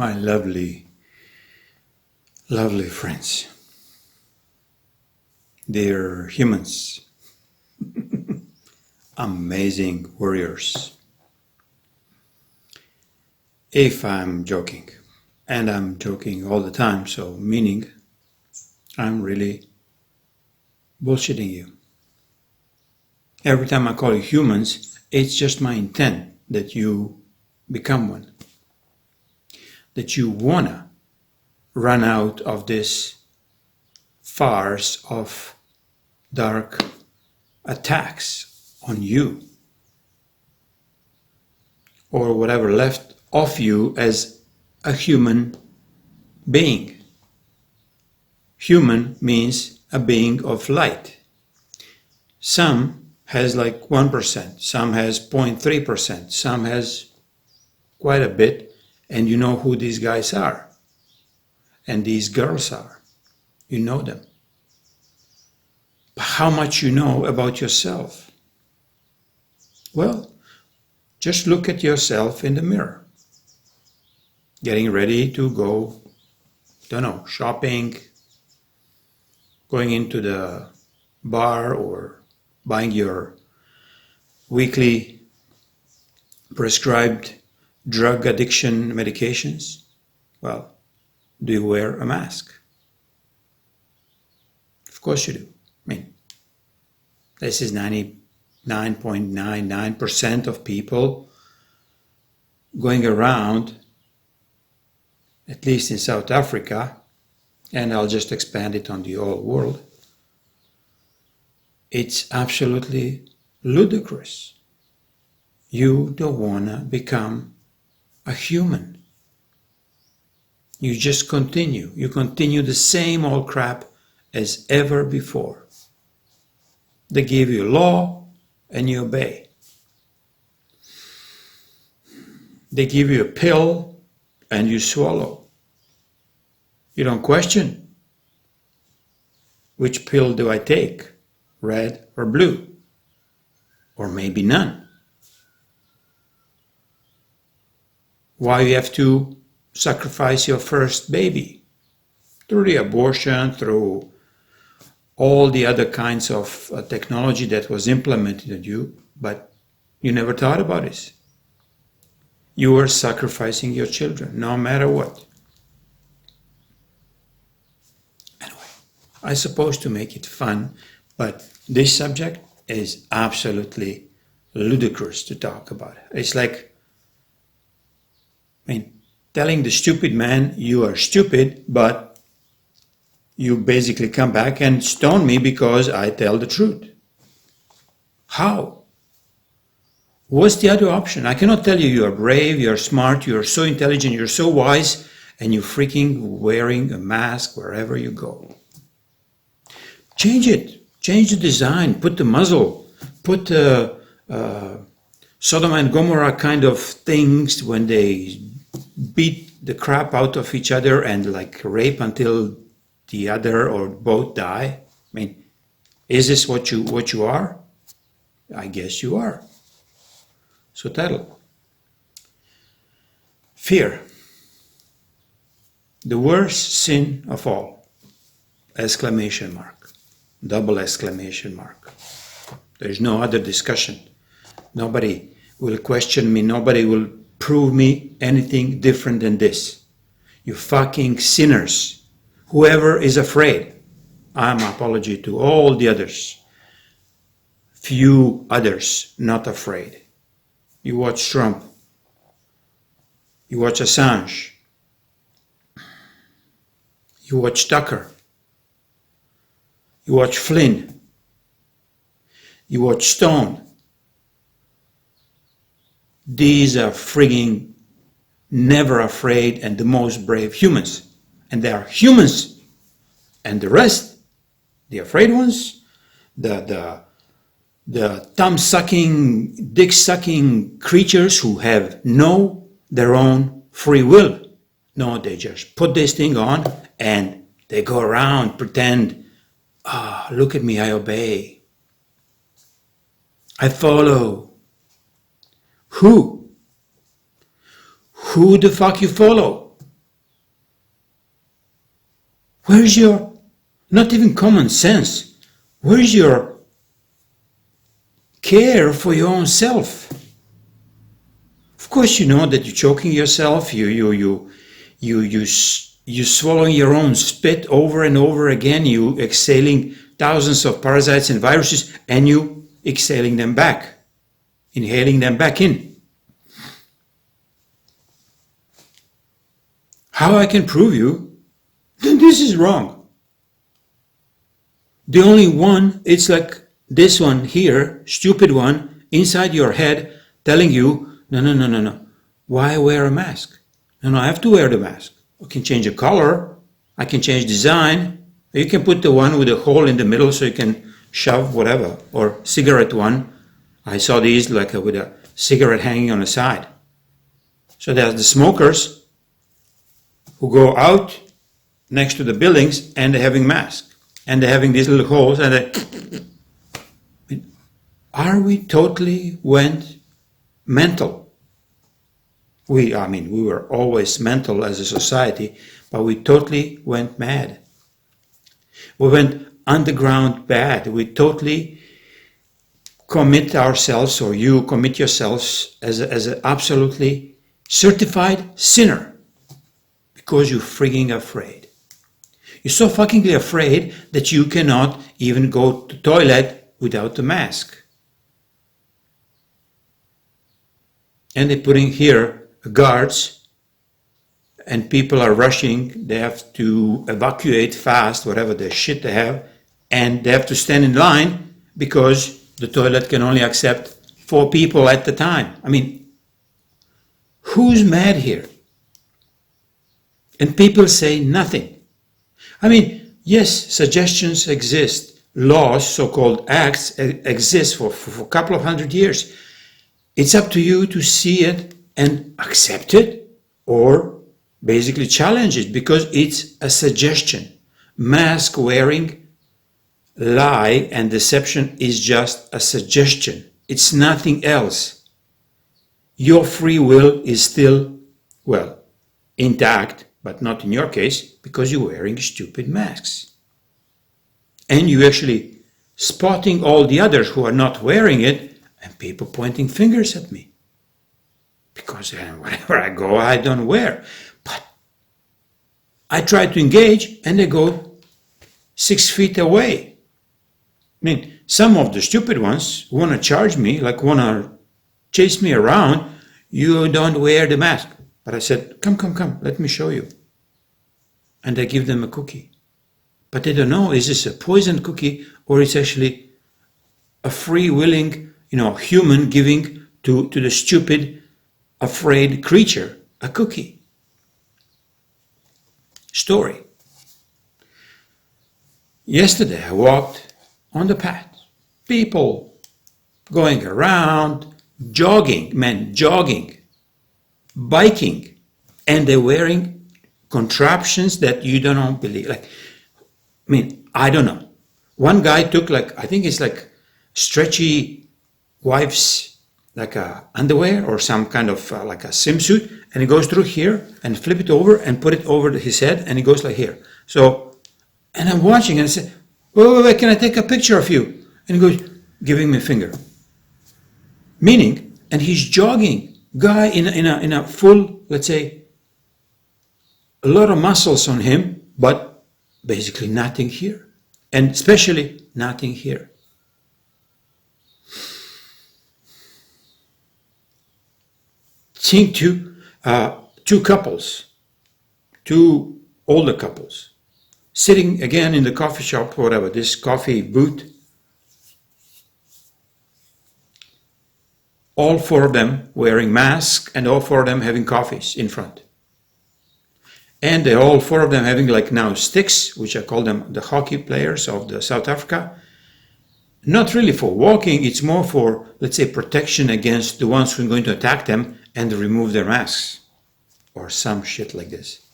my lovely, lovely friends, dear humans, amazing warriors. If I'm joking, and I'm joking all the time, so meaning I'm really bullshitting you. Every time I call you humans, it's just my intent that you become one. That you wanna run out of this farce of dark attacks on you, or whatever left of you as a human being. Human means a being of light. Some has like 1%, some has 0.3%, some has quite a bit, and you know who these guys are, and these girls are. You know them. But how much you know about yourself? Well, just look at yourself in the mirror. Getting ready to go, don't know, shopping, going into the bar or buying your weekly prescribed drug addiction medications. Well, do you wear a mask? Of course you do. I mean, this is 99.99% of people going around, at least in South Africa, and I'll just expand it on the whole world. It's absolutely ludicrous. You don't want to become a human. You just continue. You continue the same old crap as ever before. They give you law and you obey. They give you a pill and you swallow. You don't question. Which pill do I take? Red or blue? Or maybe none. Why you have to sacrifice your first baby? Through the abortion, through all the other kinds of technology that was implemented on you, but you never thought about this. You were sacrificing your children, no matter what. Anyway, I'm supposed to make it fun, but this subject is absolutely ludicrous to talk about. It's like, telling the stupid man you are stupid, but you basically come back and stone me because I tell the truth. How? What's the other option? I cannot tell you you are brave, you are smart, you are so intelligent, you're so wise, and you're freaking wearing a mask wherever you go. Change it. Change the design. Put the muzzle. Put Sodom and Gomorrah kind of things when they beat the crap out of each other and like rape until the other or both die. Is this what you are? I guess you are. So title. Fear. The worst sin of all. Exclamation mark. Double exclamation mark. There is no other discussion. Nobody will question me. Nobody will prove me anything different than this. You fucking sinners. Whoever is afraid. I'm apology to all the others. Few others not afraid. You watch Trump. You watch Assange. You watch Tucker. You watch Flynn. You watch Stone. These are frigging never afraid and the most brave humans. And they are humans. And the rest, the afraid ones, the thumb-sucking, dick-sucking creatures who have no their own free will. No, they just put this thing on and they go around, pretend, look at me, I obey. I follow. Who? Who the fuck you follow? Where's your, not even common sense, where's your care for your own self? Of course you know that you're choking yourself, you swallowing your own spit over and over again, you exhaling thousands of parasites and viruses, and you exhaling them back, inhaling them back in. How I can prove you that this is wrong? The only one, it's like this one here, stupid one, inside your head telling you, no. Why wear a mask? No, I have to wear the mask. I can change the color. I can change design. You can put the one with a hole in the middle so you can shove whatever. Or cigarette one. I saw these like with a cigarette hanging on the side. So there's the smokers who go out next to the buildings and they're having masks. And they're having these little holes and they... Are we totally went mental? We were always mental as a society, but we totally went mad. We went underground bad. We totally commit ourselves, or you commit yourselves as an absolutely certified sinner because you're freaking afraid. You're so fuckingly afraid that you cannot even go to the toilet without the mask. And they're putting here guards, and people are rushing. They have to evacuate fast, whatever the shit they have, and they have to stand in line because the toilet can only accept 4 people at the time. I mean, who's mad here? And people say nothing. I mean, yes, suggestions exist. Laws, so-called acts, exist for a couple of hundred years. It's up to you to see it and accept it, or basically challenge it, because it's a suggestion. Mask wearing, lie and deception is just a suggestion. It's nothing else. Your free will is still, well, intact, but not in your case, because you're wearing stupid masks. And you actually spotting all the others who are not wearing it, and people pointing fingers at me. Because wherever I go, I don't wear. But I try to engage and they go 6 feet away. I mean, some of the stupid ones want to charge me, like want to chase me around. You don't wear the mask. But I said, come, let me show you. And I give them a cookie. But they don't know, is this a poison cookie or it's actually a free willing, human giving to the stupid, afraid creature a cookie. Story. Yesterday I walked on the path. People going around, jogging, biking, and they're wearing contraptions that you don't believe. I don't know. One guy took I think it's stretchy wife's underwear or some kind of like a swimsuit, and he goes through here and flip it over and put it over his head, and he goes like here. So, and I'm watching and I said, wait, can I take a picture of you? And he goes, giving me a finger. Meaning, and he's jogging, guy in a full, let's say, a lot of muscles on him, but basically nothing here. And especially nothing here. Think two couples, 2 older couples, sitting again in the coffee shop, whatever, this coffee booth. All 4 of them wearing masks and all 4 of them having coffees in front. And they all 4 of them having now sticks, which I call them the hockey players of the South Africa. Not really for walking, it's more for, let's say, protection against the ones who are going to attack them and remove their masks. Or some shit like this.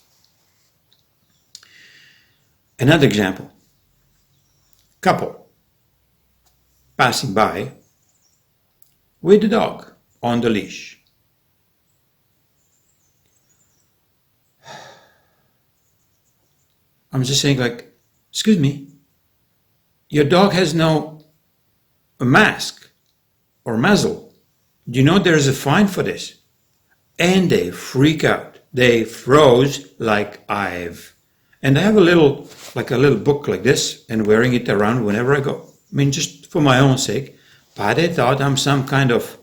Another example. Couple passing by with the dog on the leash. I'm just saying like, excuse me, your dog has no mask or muzzle. Do you know there's a fine for this? And they freak out. They froze like and I have a little book like this and wearing it around whenever I go. I mean, just for my own sake. But they thought I'm some kind of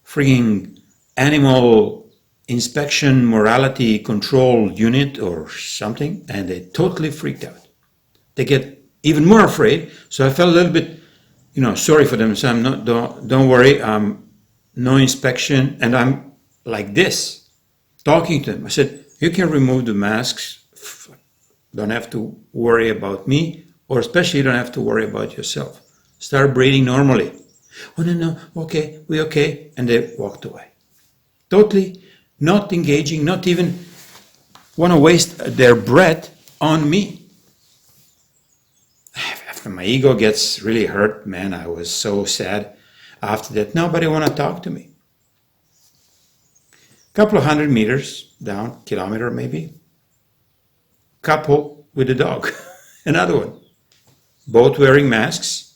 freaking animal inspection morality control unit or something, and they totally freaked out. They get even more afraid, so I felt a little bit, sorry for them. So don't worry, no inspection, and I'm like this, talking to them. I said, you can remove the masks, don't have to worry about me, or especially you don't have to worry about yourself. Start breathing normally. Oh, no, okay, we okay. And they walked away. Totally not engaging, not even want to waste their breath on me. After my ego gets really hurt, man, I was so sad after that. Nobody want to talk to me. Couple of 100 meters down, kilometer maybe, couple with a dog, another one. Both wearing masks.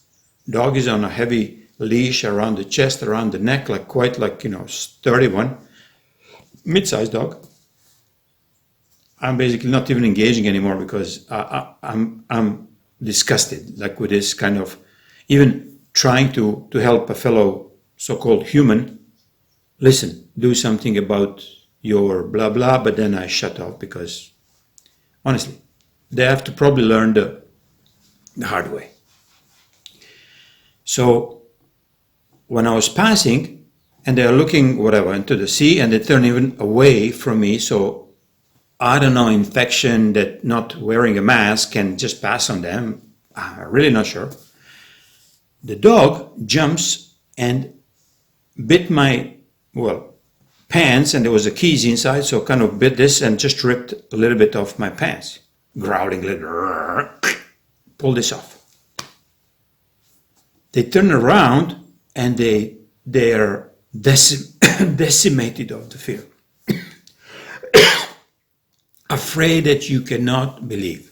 Dog is on a heavy leash around the chest, around the neck, quite sturdy one. Mid-sized dog. I'm basically not even engaging anymore because I'm disgusted, with this kind of, even trying to help a fellow so-called human. Listen, do something about your blah blah, but then I shut off because, honestly, they have to probably learn the hard way. So when I was passing, and they're looking whatever into the sea, and they turn even away from me, so I don't know, infection that not wearing a mask can just pass on them. I'm really not sure. The dog jumps and bit my, pants, and there was a keys inside, so kind of bit this and just ripped a little bit off my pants. Growling, pull this off. They turn around and they're decimated of the fear. Afraid that you cannot believe.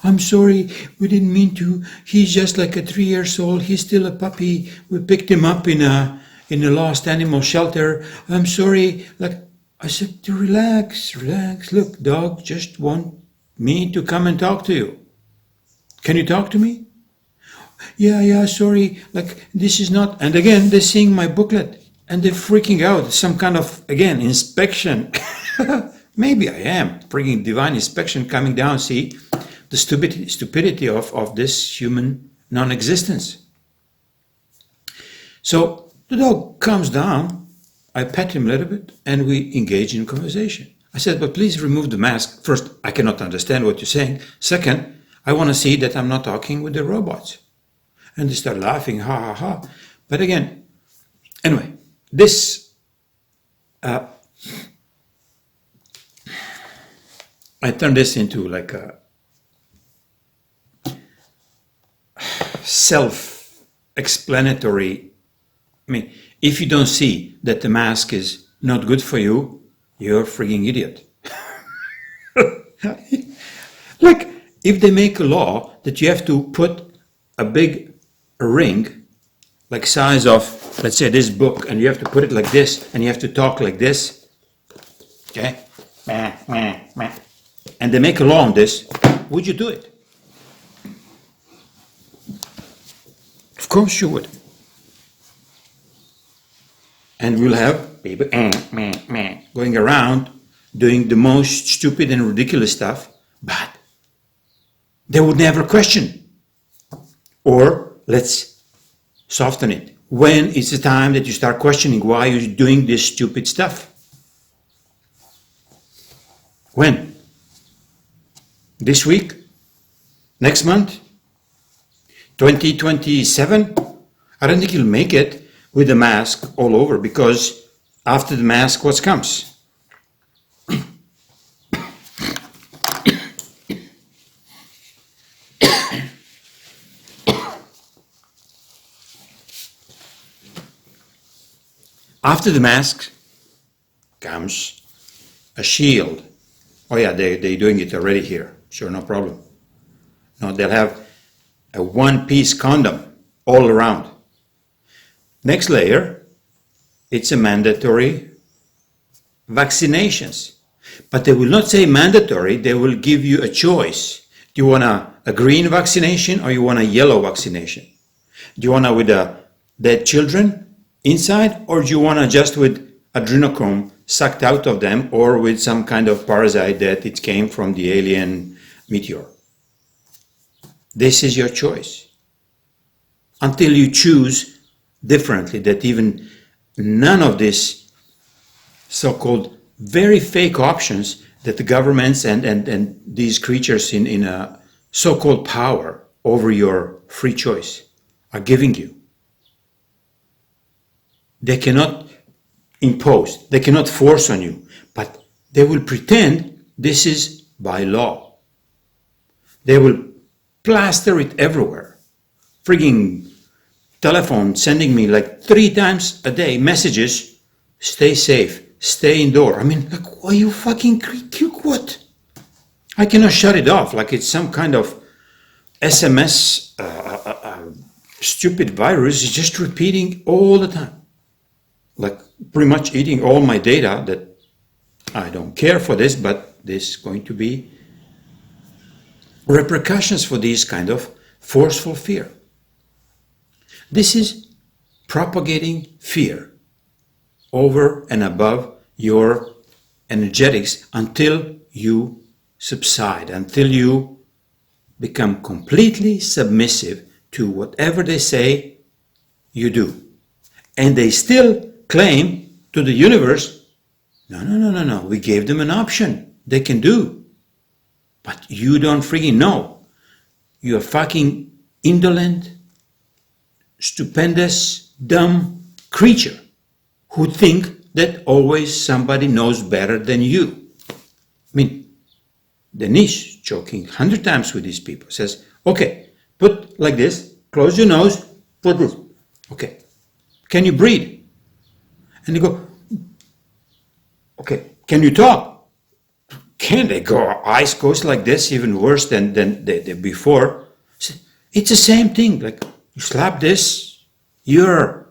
I'm sorry, we didn't mean to. He's just like a 3 years old. He's still a puppy. We picked him up in a lost animal shelter. I'm sorry. I said, relax. Look, dog just want me to come and talk to you. Can you talk to me? Yeah, sorry. This is not. And again, they're seeing my booklet and they're freaking out. Some kind of, again, inspection. Maybe I am. Freaking divine inspection coming down. See the stupidity of this human non-existence. So the dog comes down. I pet him a little bit and we engage in conversation. I said, but please remove the mask. First, I cannot understand what you're saying. Second, I want to see that I'm not talking with the robots. And they start laughing, ha, ha, ha. But again, anyway, this, I turned this into a self-explanatory. I mean, if you don't see that the mask is not good for you, you're a freaking idiot. If they make a law that you have to put a big ring, size of, let's say, this book, and you have to put it like this, and you have to talk like this, okay? And they make a law on this, would you do it? Of course you would. And we'll have people going around doing the most stupid and ridiculous stuff, but they would never question. Or let's soften it. When is the time that you start questioning why you're doing this stupid stuff? When? This week? Next month? 2027? I don't think you'll make it with a mask all over, because after the mask, what comes? After the mask comes a shield. Oh yeah, they're doing it already here. Sure, no problem. No, they'll have a one-piece condom all around. Next layer, it's a mandatory vaccinations. But they will not say mandatory, they will give you a choice. Do you want a green vaccination or you want a yellow vaccination? Do you want to with the dead children inside, or do you want to just with adrenochrome sucked out of them, or with some kind of parasite that it came from the alien meteor? This is your choice. Until you choose differently, that even none of these so-called very fake options that the governments and these creatures in a so-called power over your free choice are giving you. They cannot impose, they cannot force on you, but they will pretend this is by law. They will plaster it everywhere. Frigging telephone sending me like 3 times a day messages, stay safe, stay indoor. I mean, like, are you fucking what? I cannot shut it off like it's some kind of SMS stupid virus. It's just repeating all the time. Like pretty much eating all my data that I don't care for this, but there's going to be repercussions for these kind of forceful fear. This is propagating fear over and above your energetics until you subside, until you become completely submissive to whatever they say you do. And they still claim to the universe, no, we gave them an option, they can do. But you don't freaking know. You're fucking indolent, stupendous, dumb creature who think that always somebody knows better than you. I mean, Denise, joking 100 times with these people, says, okay, put like this, close your nose, put this. Okay, can you breathe? And they go, okay, can you talk? Can they go? Eyes goes like this, even worse than they before. It's the same thing. Like you slap this, you're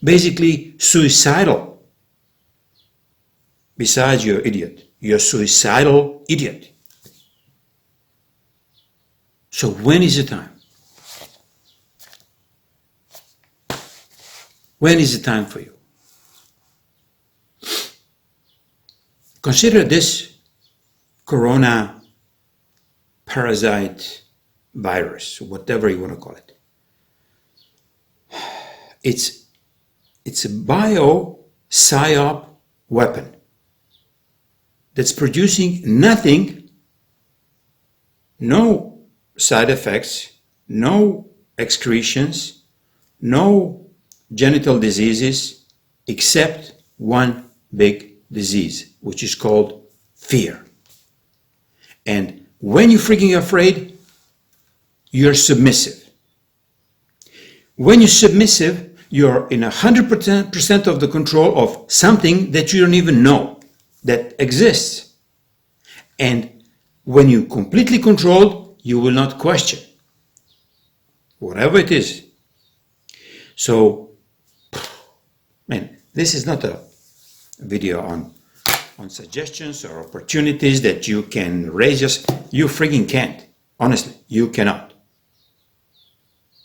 basically suicidal. Besides, you're an idiot. You're a suicidal idiot. So when is the time? When is the time for you? Consider this corona parasite virus, whatever you want to call it. It's a bio-psyop weapon that's producing nothing, no side effects, no excretions, no genital diseases, except one big disease, which is called fear. And when you're freaking afraid, you're submissive. When you're submissive, you're in 100% of the control of something that you don't even know that exists. And when you're completely controlled, you will not question whatever it is. So, man, this is not a video on suggestions or opportunities that you can raise you freaking can't. Honestly, you cannot.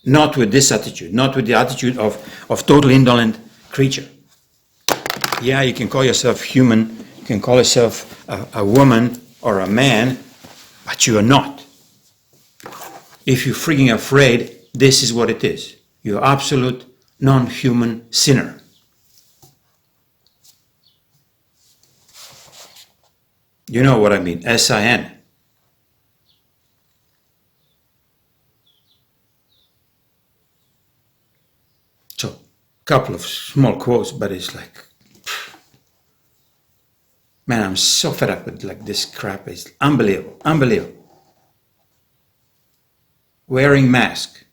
Not with this attitude, not with the attitude of total indolent creature. Yeah, you can call yourself human, you can call yourself a woman or a man, but you are not. If you're freaking afraid, this is what it is. You're absolute non-human sinner. You know what I mean, SIN. So, couple of small quotes, but it's like, man, I'm so fed up with like this crap. It's unbelievable, unbelievable. Wearing mask.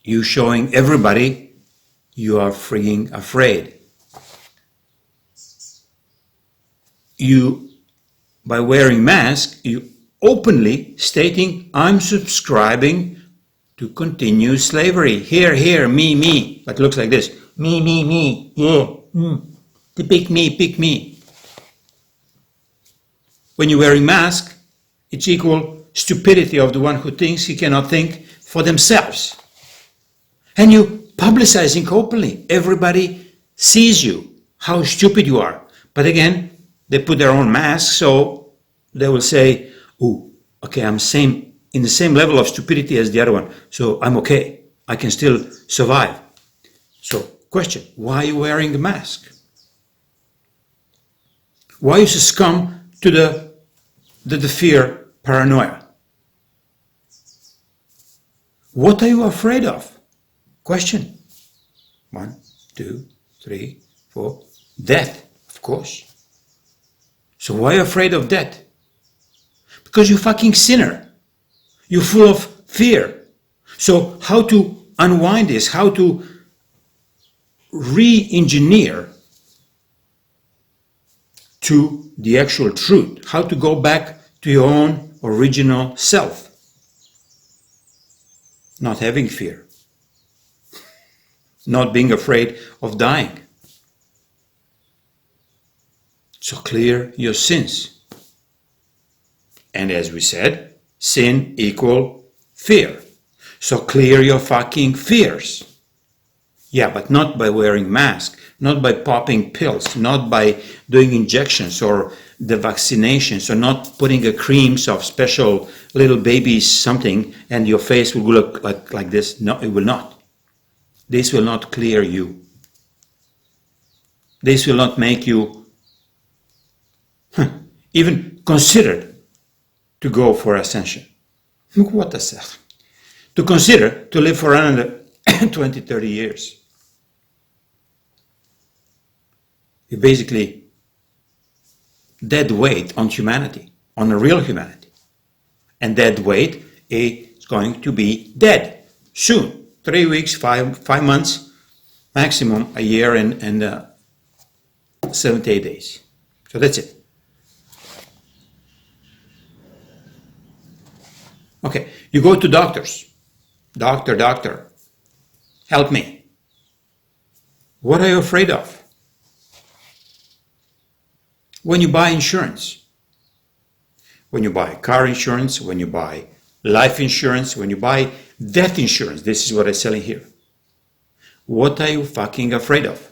You showing everybody you are freaking afraid. You by wearing mask, you openly stating, I'm subscribing to continued slavery. Here, here, me. But it looks like this. Me, yeah. Pick me. When you're wearing mask, it's equal stupidity of the one who thinks he cannot think for themselves. And you publicizing openly. Everybody sees you, how stupid you are. But again, they put their own mask, so they will say, oh, okay, I'm in the same level of stupidity as the other one, so I'm okay. I can still survive. So, question, why are you wearing the mask? Why you succumb to the fear, paranoia? What are you afraid of? Question. 1, 2, 3, 4. Death, of course. So why are you afraid of death? Because you're fucking sinner. You're full of fear. So how to unwind this? How to re-engineer to the actual truth? How to go back to your own original self? Not having fear. Not being afraid of dying. So clear your sins. And as we said, sin equal fear. So clear your fucking fears. Yeah, but not by wearing masks, not by popping pills, not by doing injections or the vaccinations, or not putting a creams of special little babies something and your face will look like this. No, it will not. This will not clear you. This will not make you even consider to go for ascension. What the hell? To consider to live for another 20, 30 years. You're basically dead weight on humanity, on a real humanity. And dead weight is going to be dead soon. 3 weeks, 5 months, maximum a year and 7 to 8 days. So that's it. Okay, you go to doctors. Doctor, help me. What are you afraid of? When you buy insurance, when you buy car insurance, when you buy life insurance, when you buy death insurance, this is what I'm selling here. What are you fucking afraid of?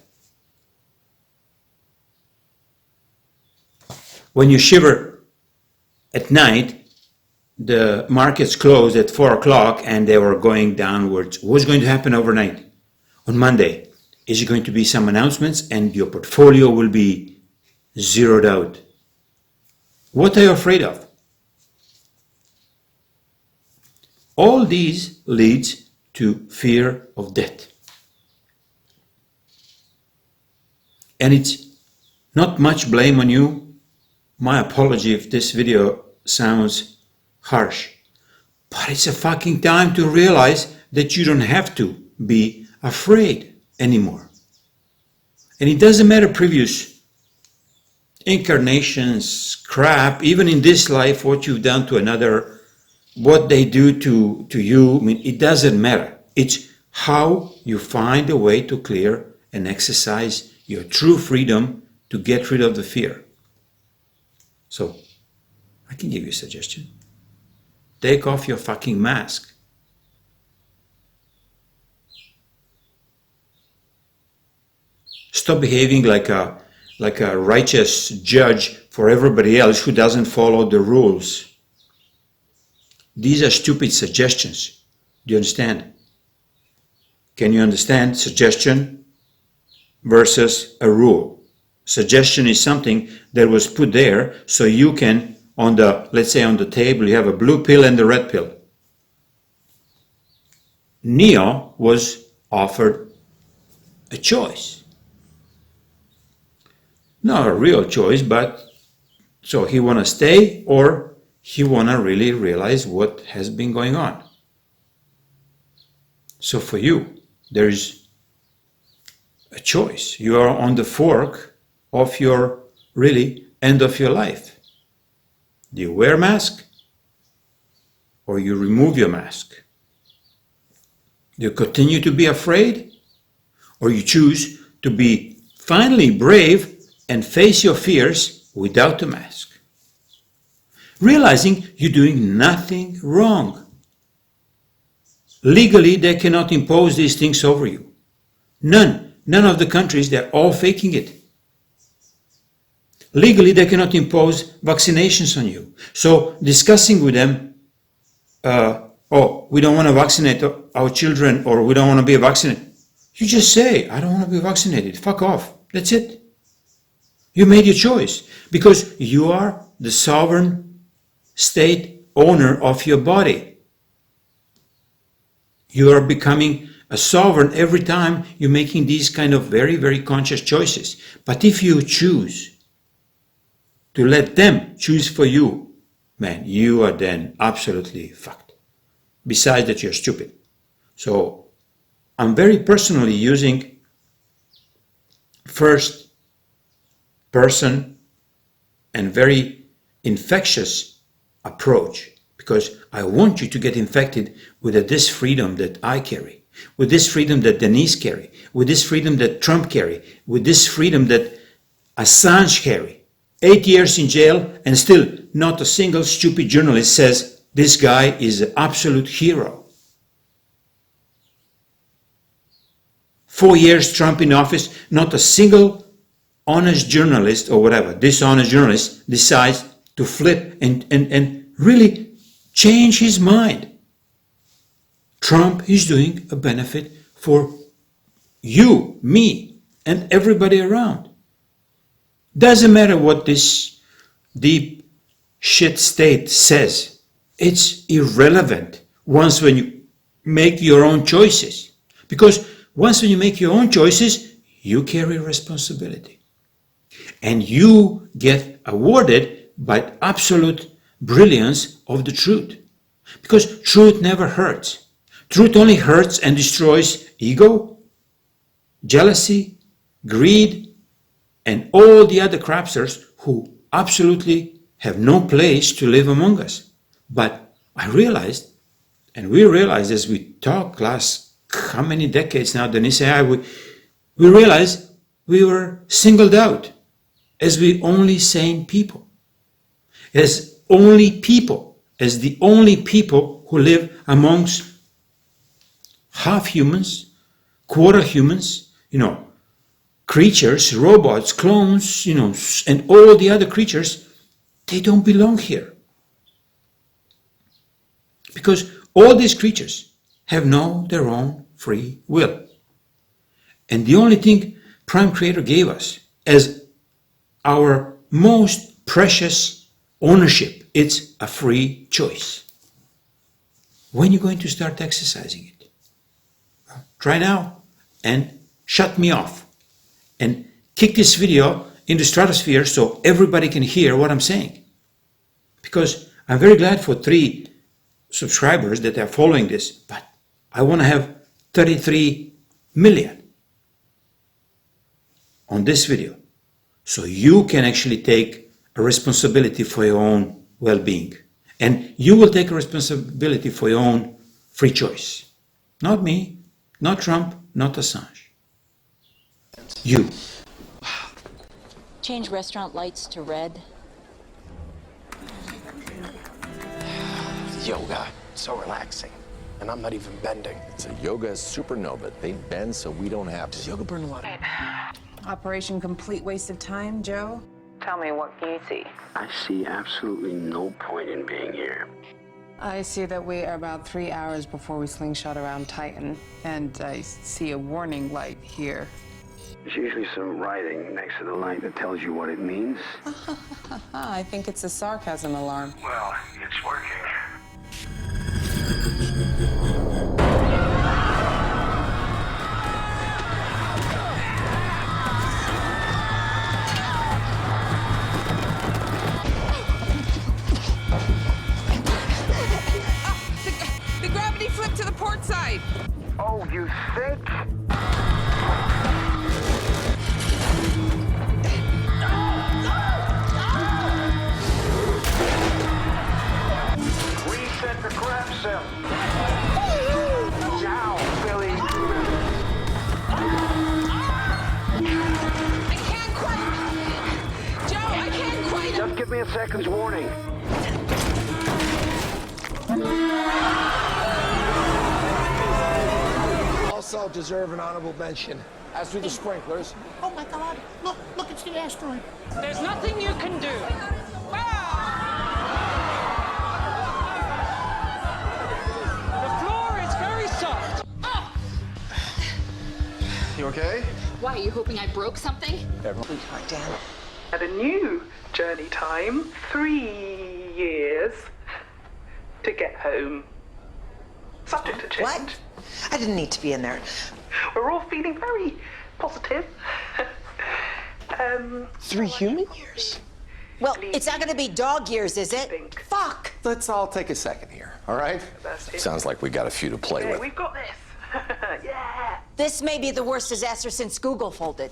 When you shiver at night, the markets closed at 4 o'clock and they were going downwards. What's going to happen overnight? On Monday, is it going to be some announcements and your portfolio will be zeroed out? What are you afraid of? All these leads to fear of death. And it's not much blame on you. My apology if this video sounds harsh, but it's a fucking time to realize that you don't have to be afraid anymore. And it doesn't matter previous incarnations, crap, even in this life, what you've done to another, what they do to you, I mean, it doesn't matter. It's how you find a way to clear and exercise your true freedom to get rid of the fear. So, I can give you a suggestion. Take off your fucking mask. Stop behaving like a righteous judge for everybody else who doesn't follow the rules. These are stupid suggestions. Do you understand? Can you understand suggestion versus a rule? Suggestion is something that was put there so you can, on the, let's say on the table, you have a blue pill and a red pill. Neo was offered a choice. Not a real choice, but so he want to stay or he want to really realize what has been going on. So for you, there is a choice. You are on the fork of your really end of your life. Do you wear a mask or you remove your mask? Do you continue to be afraid or you choose to be finally brave and face your fears without the mask? Realizing you're doing nothing wrong. Legally, they cannot impose these things over you. None of the countries, they're all faking it. Legally, they cannot impose vaccinations on you. So discussing with them, oh, we don't want to vaccinate our children, or we don't want to be vaccinated. You just say, I don't want to be vaccinated. Fuck off. That's it. You made your choice because you are the sovereign state owner of your body. You are becoming a sovereign every time you're making these kind of very, very conscious choices. But if you choose to let them choose for you, man, you are then absolutely fucked. Besides that, you're stupid. So I'm very personally using first person and very infectious approach because I want you to get infected with this freedom that I carry, with this freedom that Denise carry, with this freedom that Trump carry, with this freedom that Assange carry. 8 years in jail and still not a single stupid journalist says this guy is an absolute hero. 4 years Trump in office, not a single honest journalist or whatever, dishonest journalist decides to flip and really change his mind. Trump is doing a benefit for you, me, and everybody around. Doesn't matter what this deep shit state says. It's irrelevant once when you make your own choices. Because once when you make your own choices, you carry responsibility. And you get awarded by absolute brilliance of the truth. Because truth never hurts. Truth only hurts and destroys ego, jealousy, greed, and all the other crapsters who absolutely have no place to live among us. But I realized, and we realized as we talked last how many decades now, Denise and I, we realized we were singled out as the only sane people. As only people, as the only people who live amongst half humans, quarter humans, creatures, robots, clones, and all the other creatures, they don't belong here. Because all these creatures have their own free will. And the only thing Prime Creator gave us as our most precious ownership, it's a free choice. When are you going to start exercising it? Try now and shut me off. And kick this video in the stratosphere so everybody can hear what I'm saying. Because I'm very glad for 3 subscribers that are following this, but I want to have 33 million on this video. So you can actually take a responsibility for your own well-being. And you will take a responsibility for your own free choice. Not me, not Trump, not Assange. You. Change restaurant lights to red. Yoga, so relaxing. And I'm not even bending. It's a yoga supernova. They bend so we don't have to. Does yoga burn a lot of... Operation complete waste of time, Joe? Tell me, what can you see? I see absolutely no point in being here. I see that we are about 3 hours before we slingshot around Titan, and I see a warning light here. There's usually some writing next to the light that tells you what it means. I think it's a sarcasm alarm. Well, it's working. The gravity flipped to the port side. Oh, you think? me a second's warning. Also deserve an honorable mention. As do the sprinklers. Oh my God! Look, it's the asteroid. There's nothing you can do. The floor is very soft. You okay? Why, are you hoping I broke something? Sweetheart, Dan. At a new journey time, 3 years to get home. Subject to change. What? I didn't need to be in there. We're all feeling very positive. 3 human years? Well, it's not going to be dog years, is it? Fuck! Let's all take a second here, all right? Sounds like we got a few to play Yeah, with. we've got this. Yeah. This may be the worst disaster since Google folded.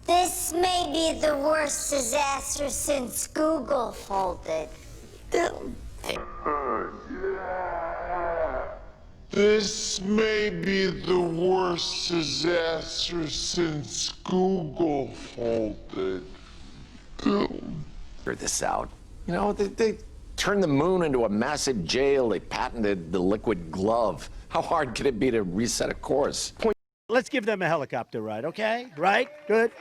This may be the worst disaster since Google folded. This may be the worst disaster since Google folded. Figure this out. You know, they turned the moon into a massive jail. They patented the liquid glove. How hard could it be to reset a course? Let's give them a helicopter ride, okay? Right? Good.